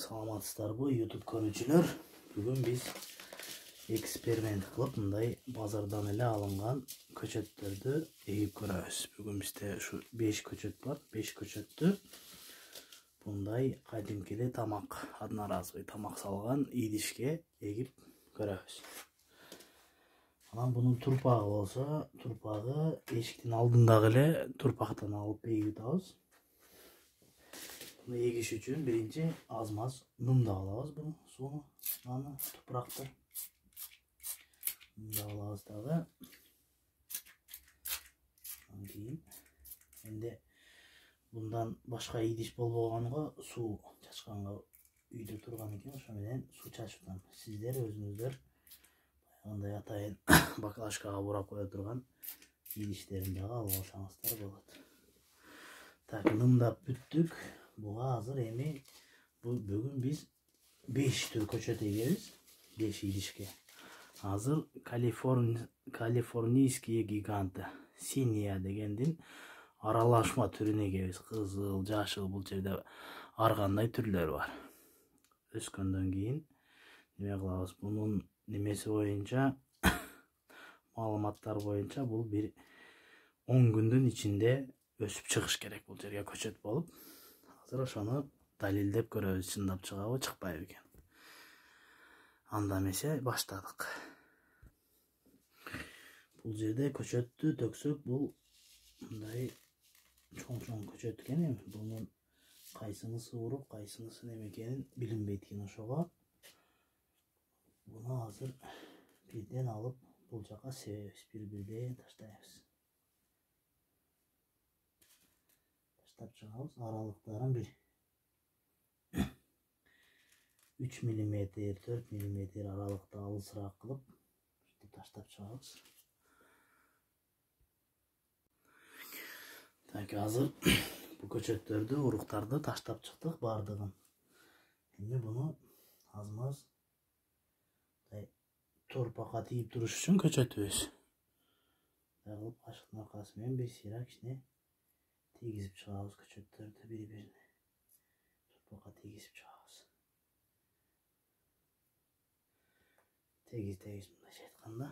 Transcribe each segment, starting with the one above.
Саламатсыздарбы YouTube көрүүчүлөр. Бүгүн биз эксперимент кылып мындай базардан эле алынган көчөттөрдү эгип көрөбүз. Бүгүн бизде ушу 5 көчөт бар. 5 көчөттү мындай кадимки эле тамак, одноразовый тамак салган идишке эгип көрөбүз. Анан бунун турпагы болсо, турпагы эшиктин алдындагы эле турпактан алып эгип атабыз. Bunu egiş üçün birinci az-maz nımda alabız bunu, sunu, nаны, tupraktı. Nımda alabız dağı. Endi bundan başka idiş bolboğanıga su çaçkanга үйdө турган экен, ошо менен суу чачып атам. Сиздер өзүңүздөр баягындай атайын баклажкага бурап кое турган идиштерин дагы алып алсаңыздар болот. Так, нымдап бүттүк. Буга азыр эми бүгүн биз 5 төр көчөт эгебиз, 5 идишке. Азыр калифорнийские гиганты, синия дегендин аралашма түрүн эгебиз. Кызыл, жашыл, бул жерде ар кандай түрлөр бар. Өскөндөн кийин неме кылабыз? Бунун немеси боюнча, маалыматтар боюнча бул бир 10 күндүн ичинде өсүп чыгыш керек бул жерге көчөт болуп. Азыр ошону далилдеп көрөбүз, чындап чыгабы, чыкпайбы экен. Анда эмесе баштадык. Бул жерде көчөттү төксөк, бул мындай чоң көчөт экен эми. Бунун кайсынысы уруп, кайсынысы неме экенин билинбейт экен, ошого буну азыр бирден алып бул жака себебиз, бир-бирден таштайбыз. Таштап чыгабыз, аралыктарын бир 3 мм, 4 мм аралыкта алысыраак кылып таштап чыгабыз. Так, азыр бул көчөттөрдү, уруктарды таштап чыктык бардыгын. Эми буну аз-маз торпакка тийип туруш үчүн көчөтүбүз. Кылып кашыктын аркасы менен бир сыйра кичине тийгизип чыгабыз көчөттөрдү бири-бирине. Торпакка тийгизип чыгабыз. Тегиз мындайча айтканда.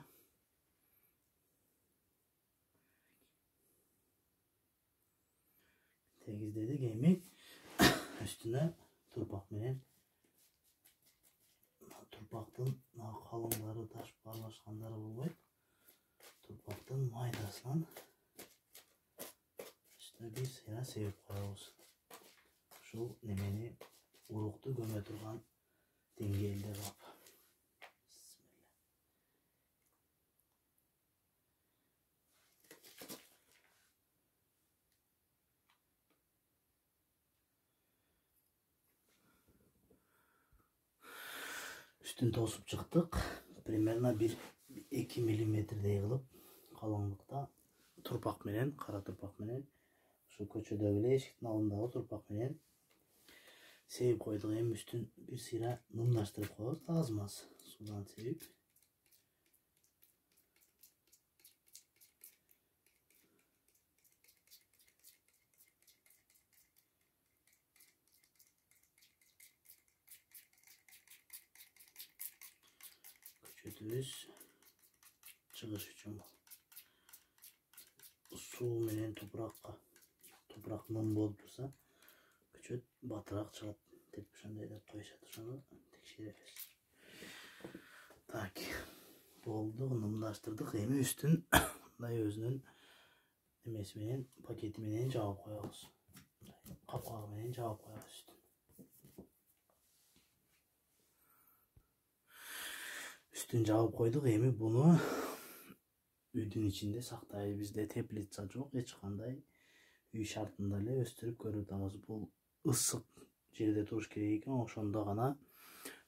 Тегиздедик, эми үстүнө турпак менен турпактын калыңдары ташып аралашкандары болбойт. Турпактын майдасынан үстүнө бир сыйра себип коебуз. Ушул немени урукту көмө турган деңгээлде кылып. Üstün tosup çıktık. Примерно 1-2 миллиметрдей кылып калыңдыкта турпак менен, кара турпак менен, ушу көчөдөгү эле эшиктин алдындагы турпак менен себип койдук. Эми үстүн бир сыйра нымдаштырып коебуз, аз-маз судан себип. Көчөтүбүз чыгыш үчүн суу менен тупрак ным болуп турса, көчөт батыраак чыгат деп ошондой деп коюшат. Ошону текшеребиз. Так, болду, нымдаштырдык. Эми үстүн мындай өзүнүн немеси менен, пакети менен жаап коебуз. Капкагы менен жаап коебуз үстүн. Üstün жаап койдук. Эми буну үйдүн ичинде сактайбыз. Бизде теплица жок, эч кандай үй шартында эле өстүрүп көрүп атабыз. Бул ысык жерде туруш керек экен, ошондо гана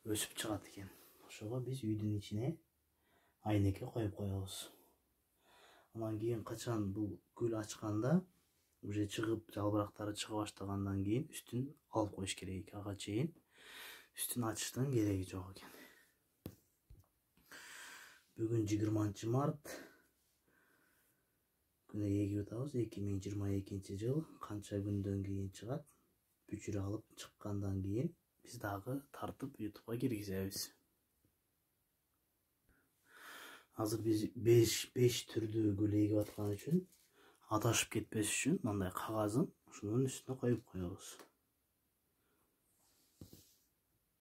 өсүп чыгат экен. Ошого биз үйдүн ичине айнеке коюп коебуз. Анан кийин качан бул гүл ачканда, уже чыгып, жалбырактары чыга баштагандан кийин үстүн алып коюш керек. Ага чейин үстүн ачыштын кереги жок экен. Бүгүн 20 март күнү эгип атабыз. 2022 жыл. Канча күндөн кийин чыгат? Бүчүр алып чыккандан кийин Biz dagы тартып YouTube'a киргизебиз. Азыр биз 5 түрдүү гүл эгип аткан үчүн адашып кетпес үчүн мындай кагазын ушунун үстүнө коюп коебуз.